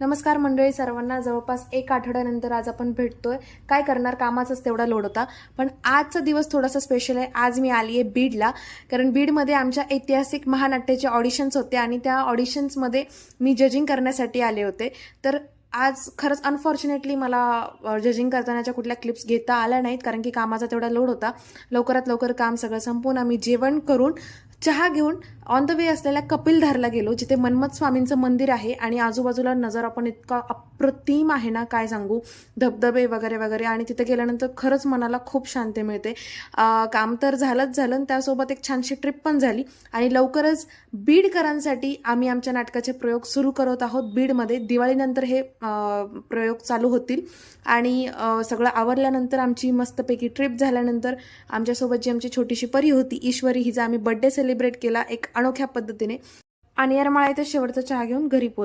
नमस्कार मंडळी सर्वांना. जवळपास एक आठवड्यानंतर आज आपण भेटतोय. काय करणार, कामाचाच तेवढा लोड होता, पण आजचा दिवस थोडासा स्पेशल आहे. आज मी आली आहे बीडला, कारण बीडमध्ये आमच्या ऐतिहासिक महानाट्याचे ऑडिशन्स होते आणि त्या ऑडिशन्समध्ये मी जजिंग करण्यासाठी आले होते. तर आज खरंच अनफॉर्च्युनेटली मला जजिंग करतानाच्या कुठल्या क्लिप्स घेता आल्या नाहीत, कारण की कामाचा तेवढा लोड होता. लवकरात लवकर काम सगळं संपून आम्ही जेवण करून चहा घेऊन ऑन द वे असलेल्या कपिलधारला गेलो, जिथे मन्मथ स्वामींचं मंदिर आहे आणि आजूबाजूला नजारा पण इतका अप्रतिम आहे ना, काय सांगू. धबधबे वगैरे वगैरे, आणि तिथे गेल्यानंतर खरंच मनाला खूप शांती मिळते. काम तर झालंच झालं आणि त्यासोबत एक छानशी ट्रिप पण झाली. आणि लवकरच बीडकरांसाठी आम्ही आमच्या नाटकाचे प्रयोग सुरू करत आहोत. बीडमध्ये दिवाळीनंतर हे प्रयोग चालू होतील. आणि सगळं आवरल्यानंतर आमची मस्तपैकी ट्रिप झाल्यानंतर आमच्यासोबत जी आमची छोटीशी परी होती ईश्वरी, हिचा आम्ही बड्डे सेलिब्रेट केला एक अनोख्या पद्धतीने. आणि येरमाळा इथे शेवटचा चहा घेऊन घरी पोहोचलो.